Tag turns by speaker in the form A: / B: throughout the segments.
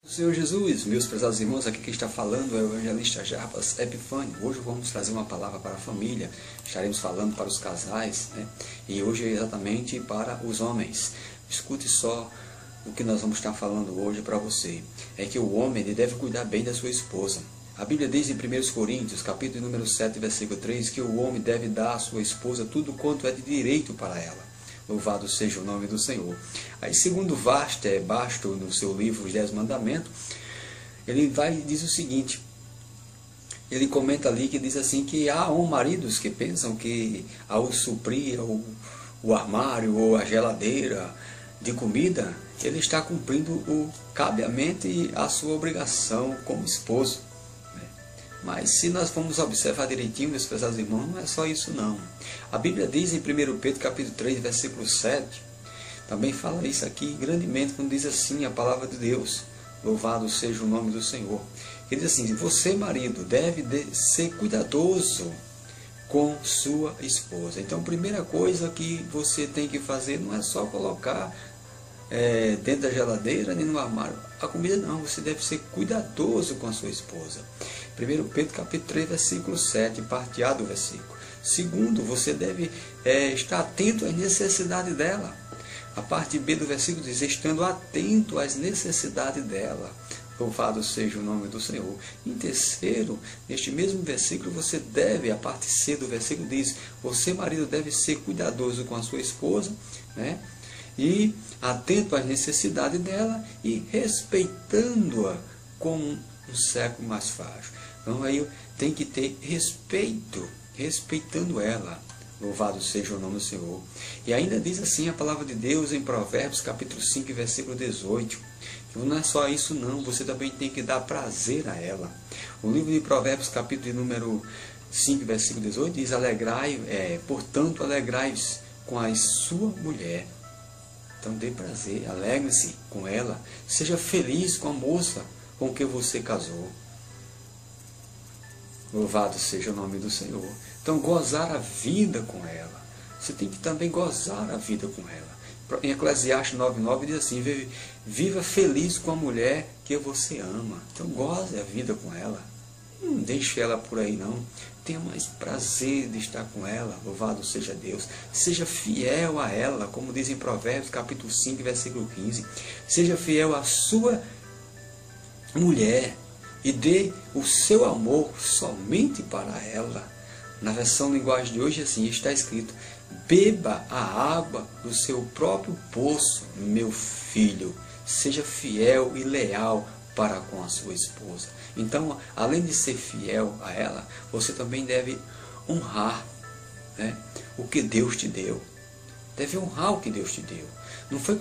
A: Senhor Jesus, meus prezados irmãos, aqui quem está falando é o evangelista Jarbas Epifânio. Hoje vamos trazer uma palavra para a família, estaremos falando para os casais, né? E hoje é exatamente para os homens. Escute só o que nós vamos estar falando hoje para você. É que o homem ele deve cuidar bem da sua esposa. A Bíblia diz em 1 Coríntios, capítulo número 7, versículo 3, que o homem deve dar à sua esposa tudo quanto é de direito para ela. Louvado seja o nome do Senhor. Aí, segundo Basto, no seu livro Os 10 Mandamentos, ele diz o seguinte, ele comenta ali que diz assim, que há maridos que pensam que ao suprir o armário ou a geladeira de comida, ele está cumprindo cabeamente a sua obrigação como esposo. Mas se nós formos observar direitinho, meus prezados irmãos, não é só isso não. A Bíblia diz em 1 Pedro capítulo 3, versículo 7, também fala isso aqui grandemente, quando diz assim a palavra de Deus, louvado seja o nome do Senhor. Ele diz assim, você marido deve ser cuidadoso com sua esposa. Então a primeira coisa que você tem que fazer não é só colocar dentro da geladeira nem no armário a comida, não, você deve ser cuidadoso com a sua esposa. 1 Pedro capítulo 3, versículo 7, parte A do versículo. Segundo, você deve estar atento às necessidades dela. A parte B do versículo diz, estando atento às necessidades dela. Louvado seja o nome do Senhor. Em terceiro, neste mesmo versículo, você deve, a parte C do versículo diz, você marido deve ser cuidadoso com a sua esposa, né? E atento às necessidades dela e respeitando-a como um século mais frágil. Então aí tem que ter respeito, respeitando ela. Louvado seja o nome do Senhor. E ainda diz assim a palavra de Deus em Provérbios capítulo 5, versículo 18. Que não é só isso não, você também tem que dar prazer a ela. O livro de Provérbios capítulo número 5, versículo 18 diz, portanto alegrai-vos com a sua mulher. Então dê prazer, alegre-se com ela, seja feliz com a moça com que você casou. Louvado seja o nome do Senhor. Então gozar a vida com ela. Você tem que também gozar a vida com ela. Em Eclesiastes 9:9 diz assim, viva feliz com a mulher que você ama. Então goze a vida com ela. Não deixe ela por aí não. Tenha mais prazer de estar com ela. Louvado seja Deus. Seja fiel a ela, como diz em Provérbios capítulo 5, versículo 15. Seja fiel à sua mulher e dê o seu amor somente para ela. Na versão linguagem de hoje assim está escrito, beba a água do seu próprio poço, meu filho. Seja fiel e leal para com a sua esposa. Então, além de ser fiel a ela, você também deve honrar, né, o que Deus te deu. Deve honrar o que Deus te deu. Não foi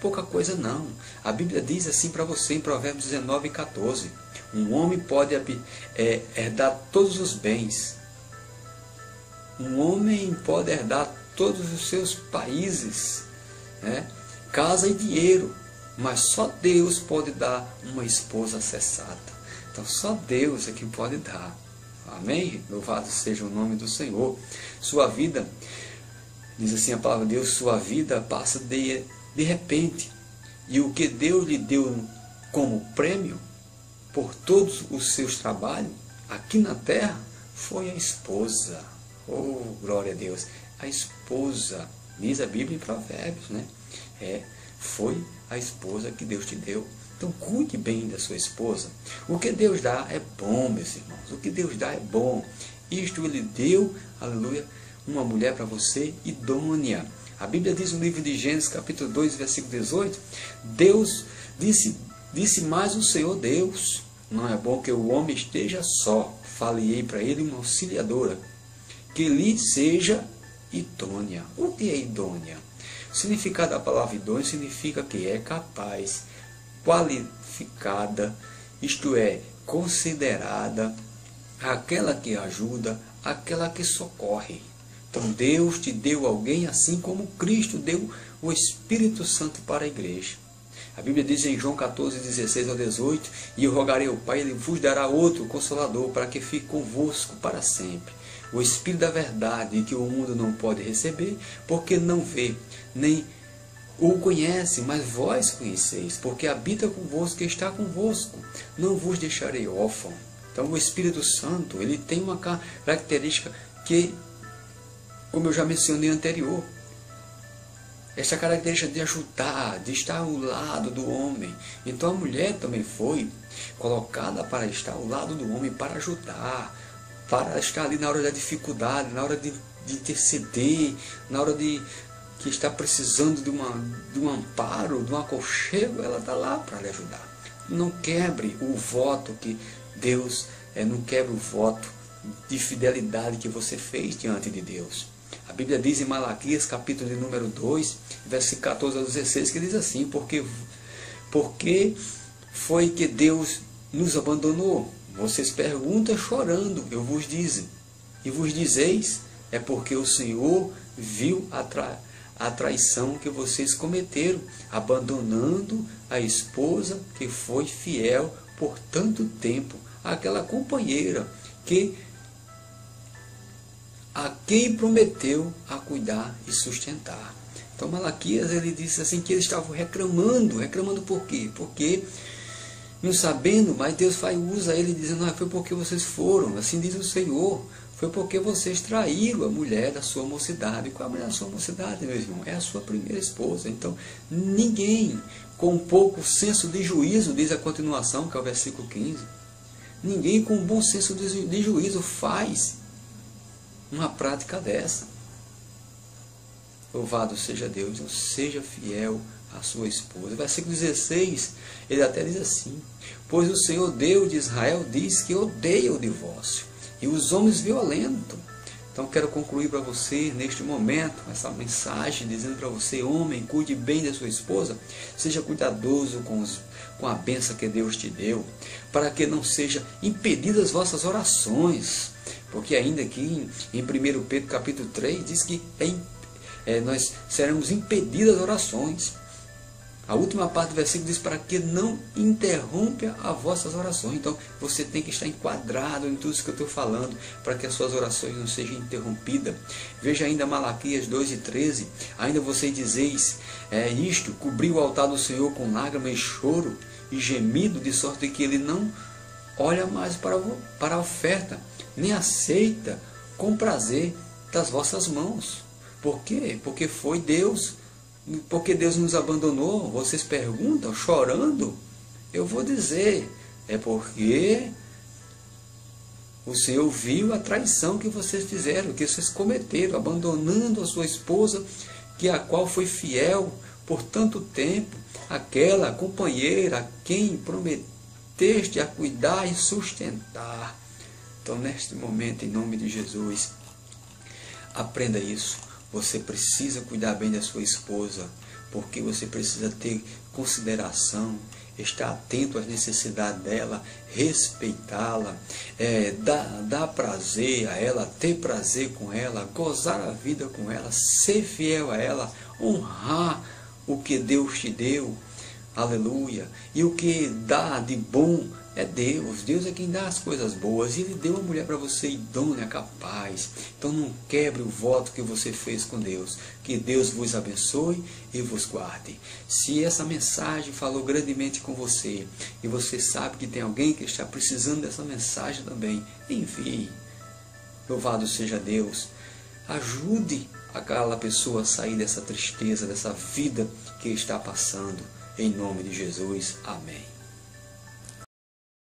A: pouca coisa não. A Bíblia diz assim para você em Provérbios 19:14. Um homem pode herdar todos os bens. Um homem pode herdar todos os seus países, né, casa e dinheiro. Mas só Deus pode dar uma esposa sensata. Então só Deus é quem pode dar. Amém? Louvado seja o nome do Senhor. Sua vida, diz assim a palavra de Deus, sua vida passa de repente. E o que Deus lhe deu como prêmio por todos os seus trabalhos aqui na terra foi a esposa. Oh, glória a Deus. A esposa, diz a Bíblia em Provérbios, né? Foi a esposa que Deus te deu. Então cuide bem da sua esposa. O que Deus dá é bom, meus irmãos. O que Deus dá é bom. Isto Ele deu, aleluia, uma mulher para você idônea. A Bíblia diz no livro de Gênesis, capítulo 2, versículo 18, Deus disse mais o Senhor Deus, não é bom que o homem esteja só. Falei para ele uma auxiliadora, que lhe seja idônea. O que é idônea? O significado da palavra idônea significa que é capaz, qualificada, isto é, considerada, aquela que ajuda, aquela que socorre. Então Deus te deu alguém assim como Cristo deu o Espírito Santo para a igreja. A Bíblia diz em João 14, 16 ao 18, e eu rogarei ao Pai, Ele vos dará outro Consolador, para que fique convosco para sempre. O Espírito da verdade, que o mundo não pode receber, porque não vê, nem o conhece, mas vós conheceis, porque habita convosco e está convosco. Não vos deixarei órfão. Então o Espírito Santo, ele tem uma característica que, como eu já mencionei anterior, essa característica de ajudar, de estar ao lado do homem. Então a mulher também foi colocada para estar ao lado do homem, para ajudar, para estar ali na hora da dificuldade, na hora de interceder, na hora de que está precisando de um amparo, de um aconchego, ela está lá para lhe ajudar. Não quebre o voto que Deus, não quebre o voto de fidelidade que você fez diante de Deus. A Bíblia diz em Malaquias, capítulo de número 2, versículo 14 a 16, que diz assim: porque foi que Deus nos abandonou? Vocês perguntam chorando, eu vos digo, e vos dizeis, é porque o Senhor viu a traição que vocês cometeram, abandonando a esposa que foi fiel por tanto tempo, aquela companheira a quem prometeu a cuidar e sustentar. Então Malaquias, ele disse assim que eles estavam reclamando por quê? Porque não sabendo, mas Deus usa ele dizendo: foi porque vocês foram, assim diz o Senhor, foi porque vocês traíram a mulher da sua mocidade. E qual é a mulher da sua mocidade, meu irmão? É a sua primeira esposa. Então ninguém com pouco senso de juízo, diz a continuação, que é o versículo 15, ninguém com bom senso de juízo faz uma prática dessa. Louvado seja Deus, não seja fiel à sua esposa. Versículo 16, ele até diz assim: pois o Senhor Deus de Israel diz que odeia o divórcio e os homens violentos. Então quero concluir para você neste momento essa mensagem dizendo para você: homem, cuide bem da sua esposa, seja cuidadoso com a bênção que Deus te deu, para que não seja impedidas as vossas orações. Porque ainda aqui em 1 Pedro capítulo 3 diz que nós seremos impedidas as orações. A última parte do versículo diz: para que não interrompa as vossas orações. Então você tem que estar enquadrado em tudo isso que eu estou falando, para que as suas orações não sejam interrompidas. Veja ainda Malaquias 2:13, ainda vocês dizeis isto: cobri o altar do Senhor com lágrimas e choro e gemido, de sorte que ele não olha mais para a oferta, nem aceita com prazer das vossas mãos. Por quê? Porque foi Deus. Porque Deus nos abandonou? Vocês perguntam, chorando? Eu vou dizer, é porque o Senhor viu a traição que vocês fizeram, que vocês cometeram, abandonando a sua esposa, a qual foi fiel por tanto tempo, aquela companheira a quem prometeste a cuidar e sustentar. Então, neste momento, em nome de Jesus, aprenda isso. Você precisa cuidar bem da sua esposa, porque você precisa ter consideração, estar atento às necessidades dela, respeitá-la, dar prazer a ela, ter prazer com ela, gozar a vida com ela, ser fiel a ela, honrar o que Deus te deu, aleluia. E o que dá de bom é Deus. Deus é quem dá as coisas boas. E Ele deu uma mulher para você idônea, capaz. Então não quebre o voto que você fez com Deus. Que Deus vos abençoe e vos guarde. Se essa mensagem falou grandemente com você, e você sabe que tem alguém que está precisando dessa mensagem também, envie. Louvado seja Deus. Ajude aquela pessoa a sair dessa tristeza, dessa vida que está passando. Em nome de Jesus. Amém.